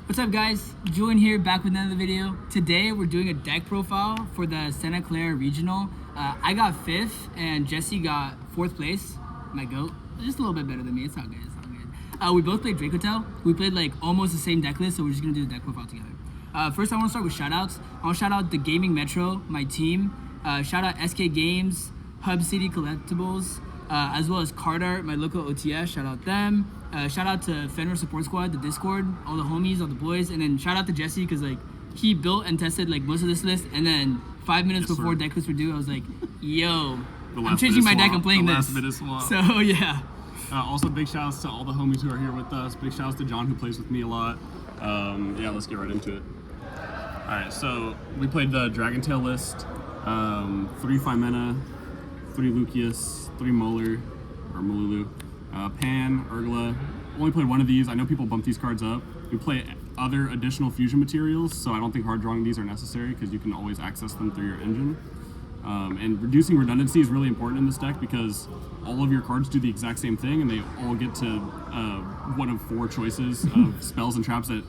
What's up guys, Julien here, back with another video. Today we're doing a deck profile for the Santa Clara Regional. I got 5th and Jesse got 4th place, my goat. Just a little bit better than me, it's all good, it's all good. We both played Dracotail. We played like almost the same deck list, so we're just gonna do the deck profile together. First I wanna start with shoutouts. I wanna shout out the Gaming Metro, my team. Shout out SK Games, Hub City Collectibles, as well as Card Art, my local OTS, shout out them. Shout out to Fenrir Support Squad, the Discord, all the homies, all the boys, and then shout out to Jesse because like he built and tested like most of this list, and then 5 minutes before deck lists were due, I was like, yo, I'm changing my deck and playing this. So yeah. Also big shout outs to all the homies who are here with us. Big shout outs to John who plays with me a lot. Yeah, let's get right into it. Alright, so we played the Dracotail list. 3 Fimena, 3 Lucius, 3 Molar, or Mululu, Pan, Urgla. Only played one of these. I know people bump these cards up. We play other additional fusion materials, so I don't think hard drawing these are necessary because you can always access them through your engine. And reducing redundancy is really important in this deck because all of your cards do the exact same thing and they all get to one of 4 choices of spells and traps that,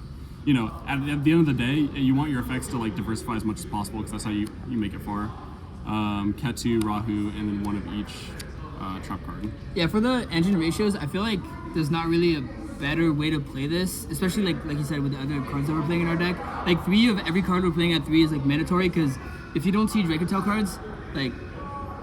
you know, at the end of the day, you want your effects to like diversify as much as possible because that's how you make it far. Ketu, Rahu, and then one of each trap card. Yeah, for the engine ratios, I feel like there's not really a better way to play this, especially like you said with the other cards that we're playing in our deck. Like 3 of every card we're playing at 3 is like mandatory because if you don't see Dracotail cards, like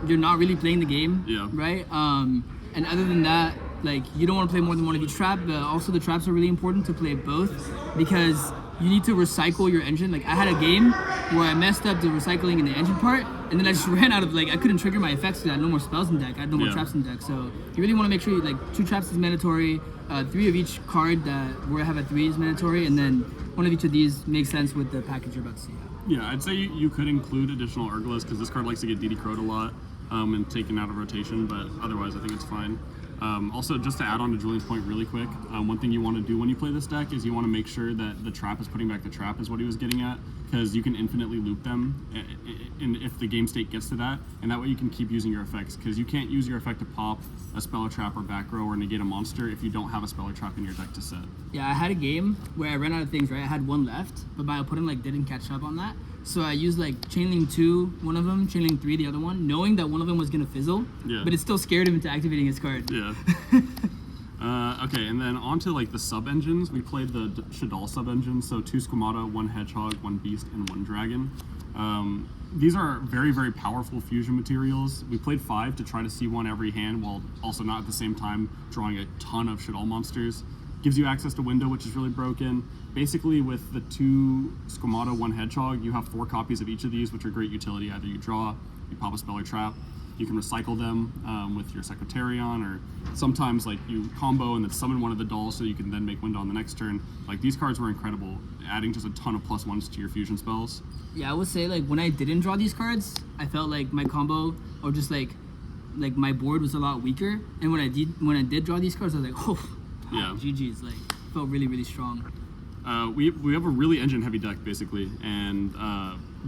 you're not really playing the game. Yeah. Right? And other than that, like you don't want to play more than one of each trap, but also the traps are really important to play both because you need to recycle your engine. Like I had a game where I messed up the recycling in the engine part, and then I just ran out of like I couldn't trigger my effects because I had no more spells in deck. I had no more traps in deck. So you really want to make sure like 2 traps is mandatory, 3 of each card that we have at 3 is mandatory, and then one of each of these makes sense with the package you're about to see. Yeah, I'd say you could include additional Urglas because this card likes to get DD crowed a lot and taken out of rotation, but otherwise I think it's fine. Also, just to add on to Julian's point really quick, one thing you want to do when you play this deck is you want to make sure that the trap is putting back the trap is what he was getting at, because you can infinitely loop them if the game state gets to that, and that way you can keep using your effects, because you can't use your effect to pop a spell or trap or back row or negate a monster if you don't have a spell or trap in your deck to set. Yeah, I had a game where I ran out of things, right? I had 1 left, but my opponent like didn't catch up on that. So I used like Chainlink 2, one of them, Chainlink 3, the other one, knowing that one of them was gonna fizzle, but it still scared him into activating his card. Yeah. Okay, and then on to like the sub-engines. We played the Shaddoll sub-engine, so 2 Squamata, 1 Hedgehog, 1 Beast, and 1 Dragon. These are very, very powerful fusion materials. We played 5 to try to see one every hand while also not at the same time drawing a ton of Shaddoll monsters. Gives you access to window, which is really broken. Basically, with the 2 Squamata, 1 Hedgehog, you have 4 copies of each of these, which are great utility. Either you draw, you pop a spell or trap, you can recycle them with your Secretarion, or sometimes like you combo and then summon one of the dolls so you can then make window on the next turn. Like these cards were incredible, adding just a ton of +1s to your fusion spells. Yeah, I would say like when I didn't draw these cards, I felt like my combo or just like my board was a lot weaker. And when I did draw these cards, I was like, oh, yeah, GG's, like felt really, really strong. We have a really engine heavy deck basically, and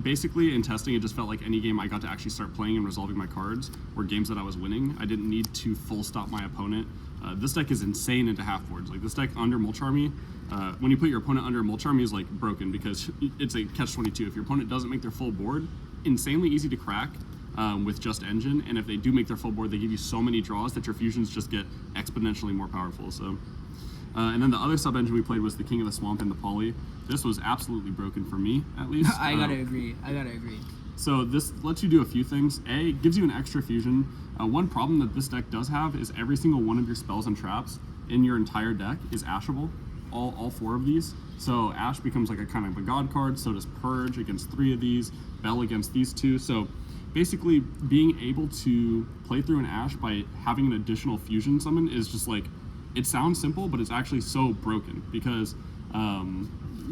basically in testing it just felt like any game I got to actually start playing and resolving my cards were games that I was winning. I didn't need to full stop my opponent. This deck is insane into half boards. Like this deck under Mulch Army, when you put your opponent under Mulch Army is like broken because it's a catch-22. If your opponent doesn't make their full board, insanely easy to crack with just engine, and if they do make their full board, they give you so many draws that your fusions just get exponentially more powerful. So. And then the other sub-engine we played was the King of the Swamp and the Poly. This was absolutely broken for me, at least. I gotta agree. So this lets you do a few things. A, it gives you an extra fusion. One problem that this deck does have is every single one of your spells and traps in your entire deck is ashable. All 4 of these. So Ash becomes like a kind of a god card. So does Purge against 3 of these. Bell against these 2. So basically being able to play through an Ash by having an additional fusion summon is just like, it sounds simple, but it's actually so broken because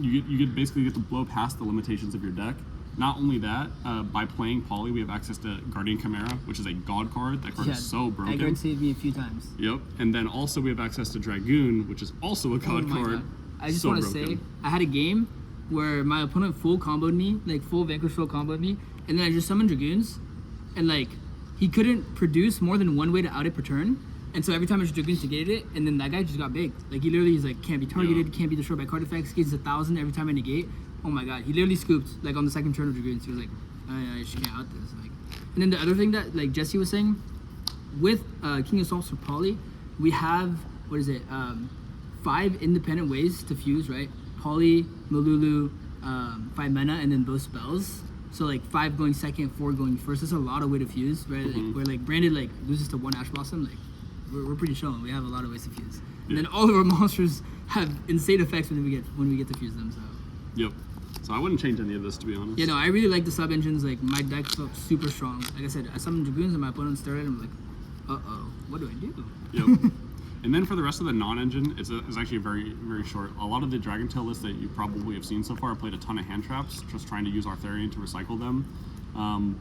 you basically get to blow past the limitations of your deck. Not only that, by playing Poly, we have access to Guardian Chimera, which is a god card. That card is so broken. That card saved me a few times. Yep, and then also we have access to Dragoon, which is also a god card. I just want to say, I had a game where my opponent full comboed me, like full Vanquish full comboed me, and then I just summoned Dragoons, and like he couldn't produce more than 1 way to out it per turn. And so every time his Dragoons negated it, and then that guy just got big. Like he literally is like can't be targeted, can't be destroyed by card effects, gains 1,000 every time I negate. Oh my god, he literally scooped like on the second turn of Dragoons. He was like, I just can't out this. Like, and then the other thing that like Jesse was saying, with King of Swamps for Poly, we have what is it? 5 independent ways to fuse, right? Poly, Malulu, 5 mana, and then both spells. So like 5 going second, 4 going first. That's a lot of way to fuse, right? Like, where like Branded like loses to 1 Ash Blossom, like we're pretty chilling. We have a lot of ways to fuse. And then all of our monsters have insane effects when we get to fuse them. So. Yep. So I wouldn't change any of this, to be honest. Yeah, no, I really like the sub engines. Like my deck felt super strong. Like I said, I summoned Dragoons and my opponent started. I'm like, what do I do? Yep. And then for the rest of the non-engine, it's actually very, very short. A lot of the Dracotail lists that you probably have seen so far, I played a ton of hand traps, just trying to use Arthurian to recycle them.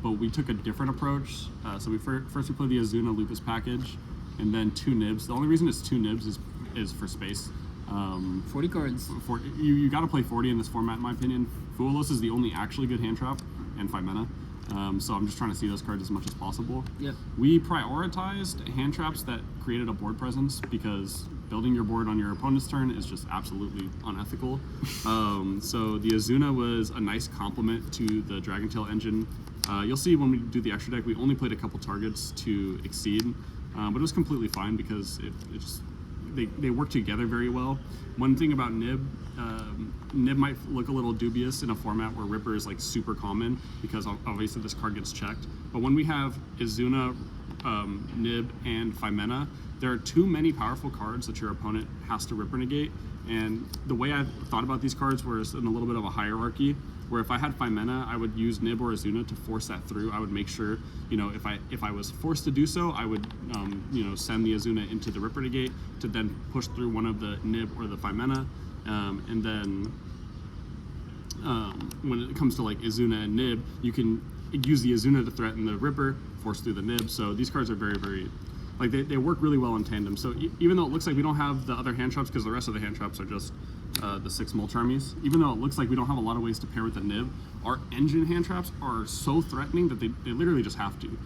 But we took a different approach. So first we played the Azuna Lupus package, and then 2 nibs. The only reason it's 2 nibs is for space. 40 cards. You got to play 40 in this format, in my opinion. Fuelos is the only actually good hand trap, and 5 mana. So I'm just trying to see those cards as much as possible. Yep. We prioritized hand traps that created a board presence because building your board on your opponent's turn is just absolutely unethical. So the Azuna was a nice complement to the Dracotail engine. You'll see when we do the extra deck, we only played a couple targets to exceed, but it was completely fine because they work together very well. One thing about Nib, Nib might look a little dubious in a format where Ripper is like super common because obviously this card gets checked. But when we have Izuna, Nib, and 5 mana, there are too many powerful cards that your opponent has to Ripper negate. And the way I thought about these cards was in a little bit of a hierarchy, where if I had 5 mana, I would use Nib or Azuna to force that through. I would make sure, if I was forced to do so, I would, send the Azuna into the Ripper negate to then push through one of the Nib or the 5 mana. And then when it comes to like Azuna and Nib, you can use the Azuna to threaten the Ripper, force through the Nib. So these cards are very, very, like they work really well in tandem. So even though it looks like we don't have the other hand traps, because the rest of the hand traps are just the 6 Mulch Armies, even though it looks like we don't have a lot of ways to pair with the Nib, our engine hand traps are so threatening that they literally just have to.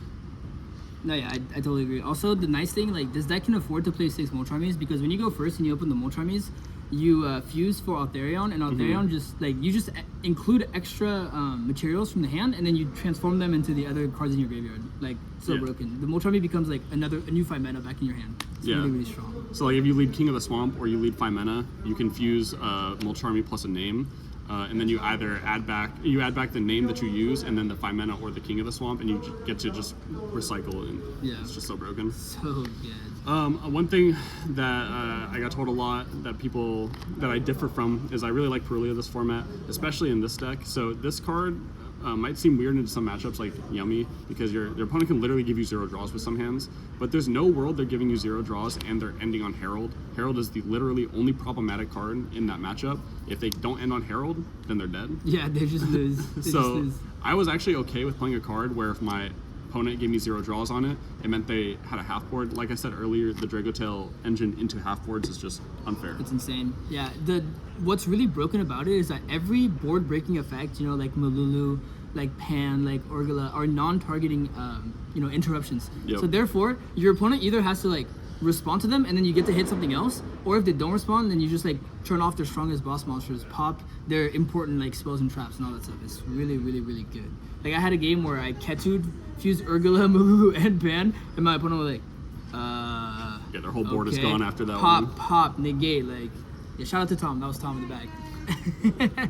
No, yeah, I totally agree. Also, the nice thing, like, this deck can afford to play 6 Mulch Armies because when you go first and you open the Mulch Armies, you fuse for Altharion, and Altharion just, like, you just include extra materials from the hand, and then you transform them into the other cards in your graveyard. Like, so broken. The Mulch Army becomes, like, a new 5 mana back in your hand. It's really, really strong. So, like, if you lead King of the Swamp or you lead 5 mana, you can fuse Mulch Army plus a name. And then you either add back the name that you use, and then the 5 mana or the King of the Swamp, and you get to just recycle, and it's just so broken. So good. One thing that I got told a lot that I differ from is I really like Perulia this format, especially in this deck. So this card might seem weird in some matchups like Yummy, because your opponent can literally give you 0 draws with some hands, but there's no world they're giving you 0 draws and they're ending on Herald. Herald is the literally only problematic card in that matchup. If they don't end on Herald, then they're dead. Yeah, they just lose. I was actually okay with playing a card where if my opponent gave me 0 draws on it, it meant they had a half board. Like I said earlier, the Dracotail engine into half boards is just unfair. It's insane. Yeah, what's really broken about it is that every board breaking effect, like Malulu, like Pan, like Orgala, are non-targeting interruptions. Yep. So therefore, your opponent either has to like respond to them and then you get to hit something else, or if they don't respond, then you just like turn off their strongest boss monsters, pop their important like spells and traps and all that stuff. It's really, really, really good. Like I had a game where I Ketu'd, fused Urgala, Malulu, and Pan, and my opponent was like, yeah, their whole board is gone after that pop, one. Pop, negate, like, yeah, shout out to Tom, that was Tom in the back.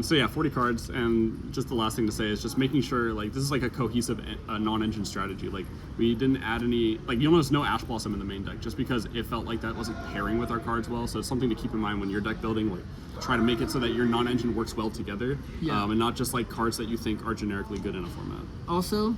So yeah, 40 cards, and just the last thing to say is just making sure, like, this is like a cohesive non-engine strategy. Like, we didn't add any, like, you'll notice no Ash Blossom in the main deck, just because it felt like that wasn't pairing with our cards well, so it's something to keep in mind when you're deck building, like, try to make it so that your non-engine works well together, and not just, like, cards that you think are generically good in a format. Also,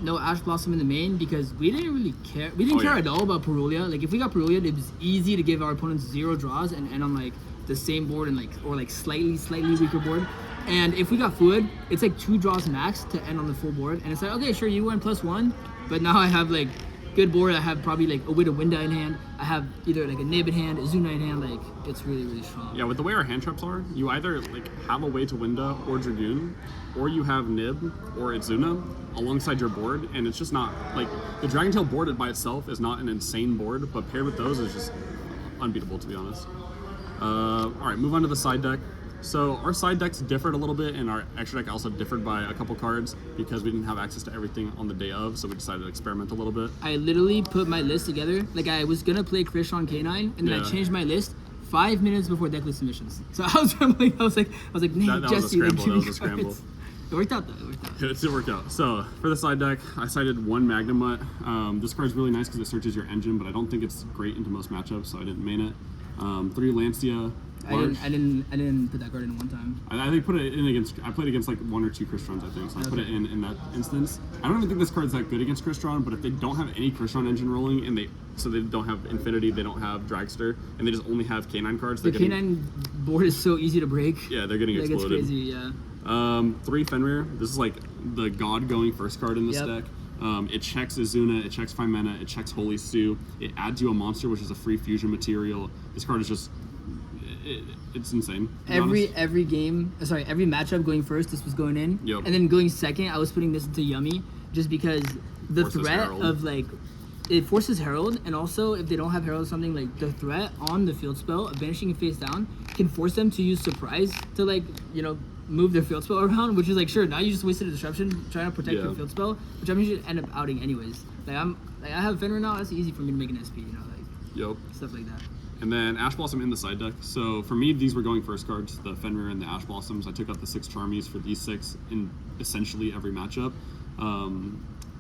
no Ash Blossom in the main, because we didn't really care. We didn't care at all about Perulia. Like, if we got Perulia, it was easy to give our opponents 0 draws and end on, like, the same board and like slightly weaker board. And if we got Fluid, it's like 2 draws max to end on the full board, and it's like, okay, sure, you went +1, but now I have like good board. I have probably like a Wit of Winda in hand. I have either like a Nib in hand, a Zuna in hand. Like it's really, really strong. Yeah, with the way our hand traps are, you either like have a way to Winda or Dragoon, or you have Nib or Itzuna alongside your board, and it's just not like the Dragontail board by itself is not an insane board, but paired with those is just unbeatable, to be honest. All right, move on to the side deck. So our side decks differed a little bit, and our extra deck also differed by a couple cards because we didn't have access to everything on the day of, so we decided to experiment a little bit. I literally put my list together. Like I was gonna play Krishan K9, and then I changed my list 5 minutes before deck list submissions. So I was rambling. I was like, nah, that Jesse, was a scramble. It worked out though. It worked out. So for the side deck, I cited 1 Magnemite. This card's really nice because it searches your engine, but I don't think it's great into most matchups, so I didn't main it. 3 Lancia. I didn't put that card in one time. I think put it in against. I played against like 1 or 2 Crystron, I think. So I put it in that instance. I don't even think this card's that good against Crystron, but if they don't have any Crystron engine rolling and they don't have Infinity, they don't have Dragster, and they just only have K9 cards. The K9 board is so easy to break. Yeah, they're getting like, exploded. It's crazy, yeah. 3 Fenrir. This is like the god going first card in this deck. It checks Izuna, it checks 5 mana, it checks Holy Stew, it adds you a monster, which is a free fusion material. This card is just, it's insane. Every matchup going first, this was going in. Yep. And then going second, I was putting this into Yummy, just because the threat of like, it forces Herald, and also if they don't have Herald or something, like the threat on the field spell of banishing it face down can force them to use Surprise to like, you know, move their field spell around, which is like, sure, now you just wasted a disruption trying to protect your field spell, which I'm usually end up outing anyways. Like I have Fenrir now, it's easy for me to make an SP, you know, like stuff like that. And then Ash Blossom in the side deck. So for me, these were going first cards, the Fenrir and the Ash Blossoms. I took out the 6 Charmies for these 6 in essentially every matchup.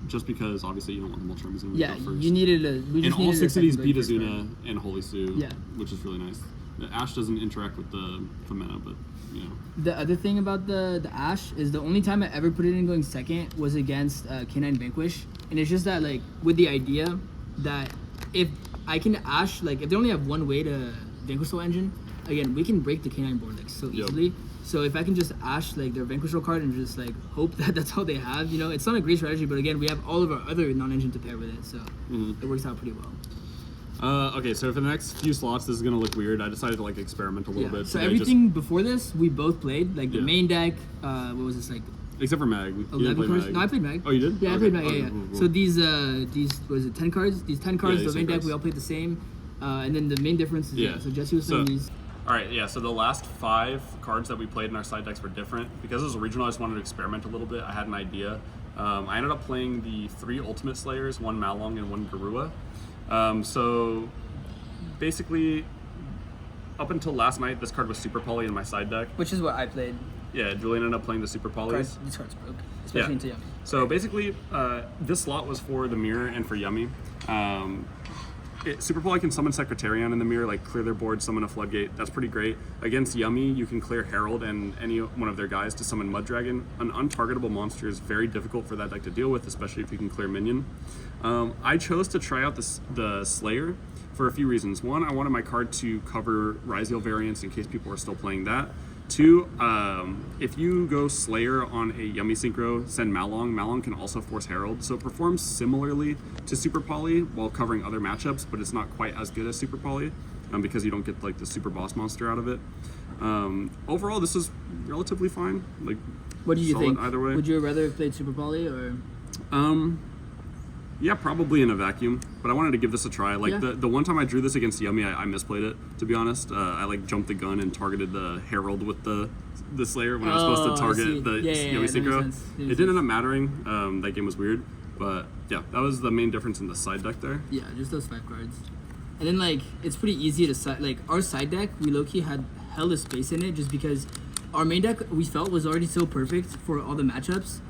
Just because obviously you don't want the multi Charmies in first. You needed a. And all 6 of these beat Azuna and Holy Stew, which is really nice. The Ash doesn't interact with the mana, but you know. The other thing about the Ash is the only time I ever put it in going second was against K9 Vanquish, and it's just that like with the idea that if I can Ash, like if they only have one way to Vanquish Soul Engine, again we can break the K9 board like so easily. So if I can just Ash like their Vanquish Soul card and just like hope that that's all they have, you know, it's not a great strategy, but again we have all of our other non-engine to pair with it, so it works out pretty well. Okay, so for the next few slots, this is gonna look weird. I decided to like experiment a little bit. So everything before this, we both played like the main deck. What was this like? Except for Mag. 11 cards. No, I played Mag. Oh, you did? Yeah, I played Mag. Yeah. Cool. So these was it 10 cards? These 10 cards, the main deck, we all played the same. And then the main difference is so Jesse was playing these. All right, yeah. So the last 5 cards that we played in our side decks were different because it was a regional. I just wanted to experiment a little bit. I had an idea. I ended up playing the 3 Ultimate Slayers, 1 Malong and 1 Garua. So basically, up until last night, this card was Super Poly in my side deck. Which is what I played. Yeah, Julien ended up playing the Super Polys. These cards broke, especially into Yummy. So basically, this slot was for the mirror and for Yummy. Super Poly can summon Secretarian in the mirror, like clear their board, summon a Floodgate. That's pretty great. Against Yummy, you can clear Herald and any one of their guys to summon Mud Dragon. An untargetable monster is very difficult for that deck to deal with, especially if you can clear Minion. I chose to try out the Slayer for a few reasons. 1, I wanted my card to cover Ryzeal variants in case people are still playing that. 2, if you go Slayer on a Yummy Synchro, send Malong. Malong can also force Herald, so it performs similarly to Super Poly while covering other matchups, but it's not quite as good as Super Poly because you don't get like the super boss monster out of it. Overall, this is relatively fine. Like, what do you think? Either way. Would you rather have played Super Poly or? Yeah, probably in a vacuum, but I wanted to give this a try. Like the one time I drew this against Yummy, I misplayed it, to be honest. I like jumped the gun and targeted the Herald with the Slayer when I was supposed to target the Yummy Synchro. It didn't end up mattering. That game was weird, but yeah, that was the main difference in the side deck there. Yeah, just those 5 cards. And then like, it's pretty easy to like our side deck, we low-key had hella space in it just because our main deck we felt was already so perfect for all the matchups.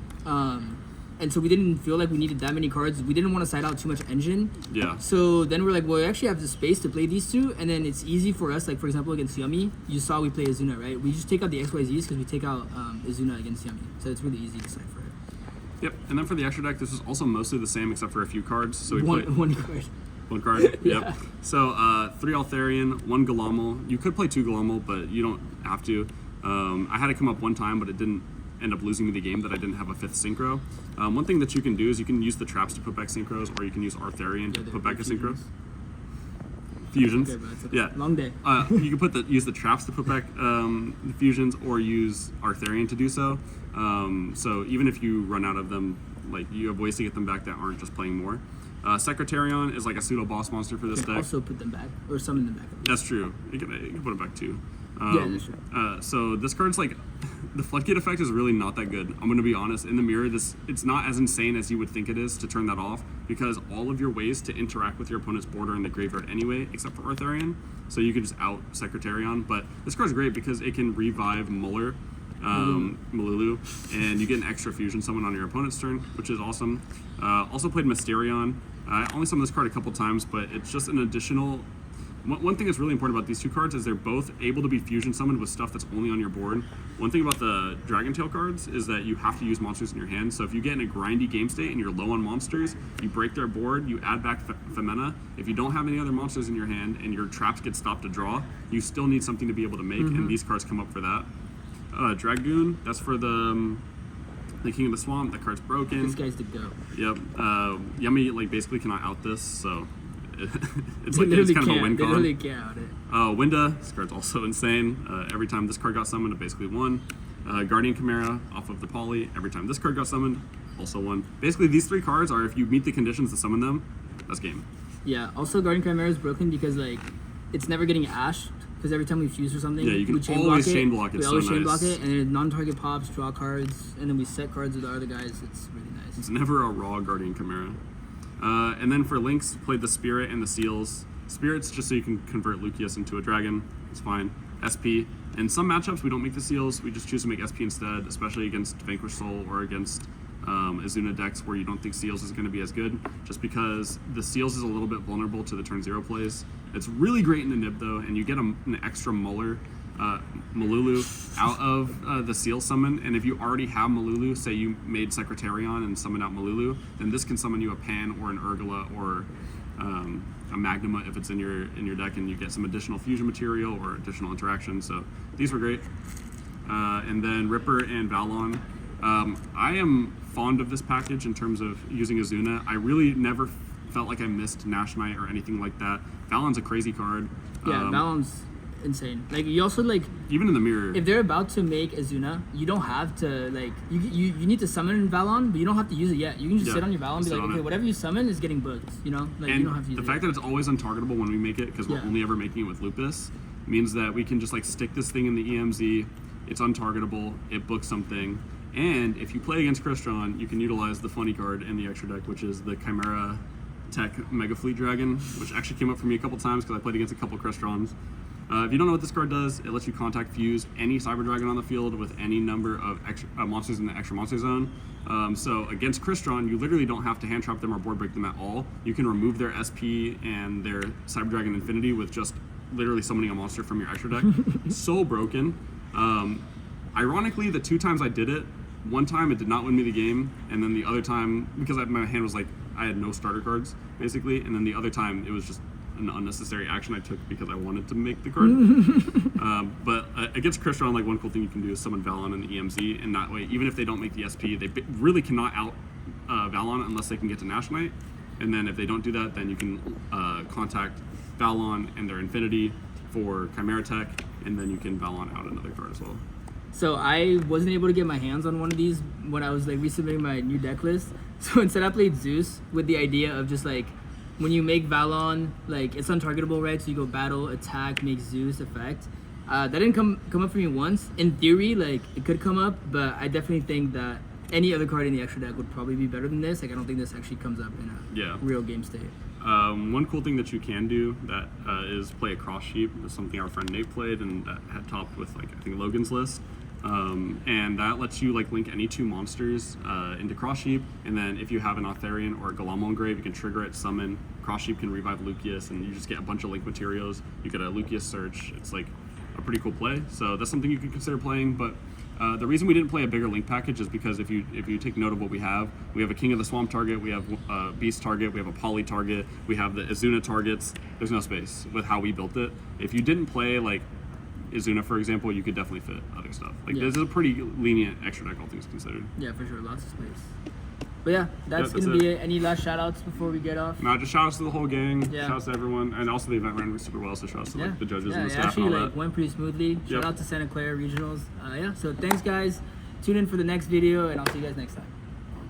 And so we didn't feel like we needed that many cards. We didn't want to side out too much engine. Yeah. So then we're like, well, we actually have the space to play these 2, and then it's easy for us. Like for example, against Yummy, you saw we play Izuna, right? We just take out the XYZs because we take out Izuna against Yummy. So it's really easy to cipher it. Yep. And then for the extra deck, this is also mostly the same except for a few cards. So we one card. One card. Yep. So 3 Altharian, 1 Galamo. You could play 2 Galamo, but you don't have to. I had it come up one time, but it didn't end up losing me the game that I didn't have a 5th synchro. One thing that you can do is you can use the traps to put back synchros, or you can use Arthurian to put back a synchro. Fusions. Okay, bro, it's a Yeah. long day. You can use the traps to put back the fusions, or use Arthurian to do so. So even if you run out of them, like you have ways to get them back that aren't just playing more. Secretarion is like a pseudo boss monster for this You can deck. also put them back, or summon them back. That's true. You can put it back too. Yeah, that's true. So this card's like, the floodgate effect is really not that good. I'm gonna be honest. In the mirror, it's not as insane as you would think it is to turn that off, because all of your ways to interact with your opponent's board are in the graveyard anyway, except for Arthurian. So you can just out Secretarion. But this card's great because it can revive Muller, Malulu, and you get an extra fusion summon on your opponent's turn, which is awesome. Also played Mysterion. I only summoned this card a couple times, but it's just an additional. One thing that's really important about these two cards is they're both able to be fusion summoned with stuff that's only on your board. One thing about the Dracotail cards is that you have to use monsters in your hand. So if you get in a grindy game state and you're low on monsters, you break their board, you add back Femena. If you don't have any other monsters in your hand and your traps get stopped to draw, you still need something to be able to make, and these cards come up for that. Dragoon, that's for the King of the Swamp. That card's broken. This guy's the go. Yep. Yummy basically cannot out this, so it's They like it's literally kind of a can't. win They con. literally can't out it. Winda, this card's also insane. Every time this card got summoned, it basically won. Guardian Chimera off of the Poly. Every time this card got summoned, also won. Basically, these 3 cards are, if you meet the conditions to summon them, that's game. Yeah. Also, Guardian Chimera is broken because like it's never getting ashed. Because every time we fuse or something, Yeah, you can we chain always block chain block it. We So always chain nice. block it, and then non-target pops, draw cards, and then we set cards with our other guys. It's really nice. It's never a raw Guardian Chimera. And then for links, played the Spirit and the Seals. Spirit's just so you can convert Lucius into a dragon. It's fine. SP. In some matchups, we don't make the Seals. We just choose to make SP instead, especially against Vanquish Soul or against Azuna decks where you don't think Seals is going to be as good, just because the Seals is a little bit vulnerable to the turn 0 plays. It's really great in the nib though, and you get an extra Muller, Malulu out of the Seal summon, and if you already have Malulu, say you made Secretarion and summoned out Malulu, then this can summon you a Pan or an Urgula or a Magnuma if it's in your deck, and you get some additional fusion material or additional interaction. So these were great. And then Ripper and Valon. I am fond of this package in terms of using Azuna. I really never felt like I missed Nash Knight or anything like that. Valon's a crazy card. Yeah, Valon's insane. Like you also like even in the mirror. if they're about to make Azuna, you don't have to like you need to summon Valon, but you don't have to use it yet. You can just sit on your Valon and be like, okay, whatever you summon is getting booked. You know, like and you don't have to use the it. fact that it's always untargetable when we make it, because we're Yeah. only ever making it with Lupus, means that we can just like stick this thing in the EMZ. It's untargetable. It books something. And if you play against Crystron, you can utilize the funny card in the extra deck, which is the Chimera Tech Mega Fleet Dragon, which actually came up for me a couple times because I played against a couple Crystrons. If you don't know what this card does, it lets you contact fuse any Cyber Dragon on the field with any number of extra, monsters in the extra monster zone. So against Crystron, you literally don't have to hand trap them or board break them at all. You can remove their SP and their Cyber Dragon Infinity with just literally summoning a monster from your extra deck. So broken. Ironically, the 2 times I did it, one time it did not win me the game, and then the other time, because my hand was like, I had no starter cards, basically, and then the other time it was just an unnecessary action I took because I wanted to make the card. But against Crystron, like one cool thing you can do is summon Valon in the EMZ, and that way, even if they don't make the SP, they really cannot out Valon unless they can get to Nash Knight. And then if they don't do that, then you can contact Valon and their Infinity for Chimera Tech, and then you can Valon out another card as well. So I wasn't able to get my hands on one of these when I was like resubmitting my new deck list. So instead I played Zeus with the idea of just like when you make Valon, like it's untargetable, right? So you go battle, attack, make Zeus effect. That didn't come up for me once. In theory, like it could come up, but I definitely think that any other card in the extra deck would probably be better than this. Like I don't think this actually comes up in a real game state. One cool thing that you can do that is play a cross sheep. That's something our friend Nate played and that had topped with like I think Logan's list. And that lets you like link any 2 monsters into Cross Sheep, and then if you have an Arthurian or a Galamon Grave, you can trigger it, summon. Cross Sheep can revive Lucius, and you just get a bunch of link materials. You get a Lucius search. It's like a pretty cool play. So that's something you can consider playing. But the reason we didn't play a bigger link package is because if you take note of what we have a King of the Swamp target, we have a Beast target, we have a Poly target, we have the Azuna targets. There's no space with how we built it. If you didn't play like Izuna, for example, you could definitely fit other stuff. Like Yeah. this is a pretty lenient extra deck, all things considered. Yeah, for sure. Lots of space. But yeah, that's that's going to be it. it. Any last shout outs before we get off? No, just shout outs to the whole gang. Yeah. Shout outs to everyone, and also the event ran super well. So shout outs to like the judges and the it staff actually and all like that. went pretty smoothly. Shout Yep. out to Santa Clara Regionals. Yeah, so thanks guys. Tune in for the next video, and I'll see you guys next time.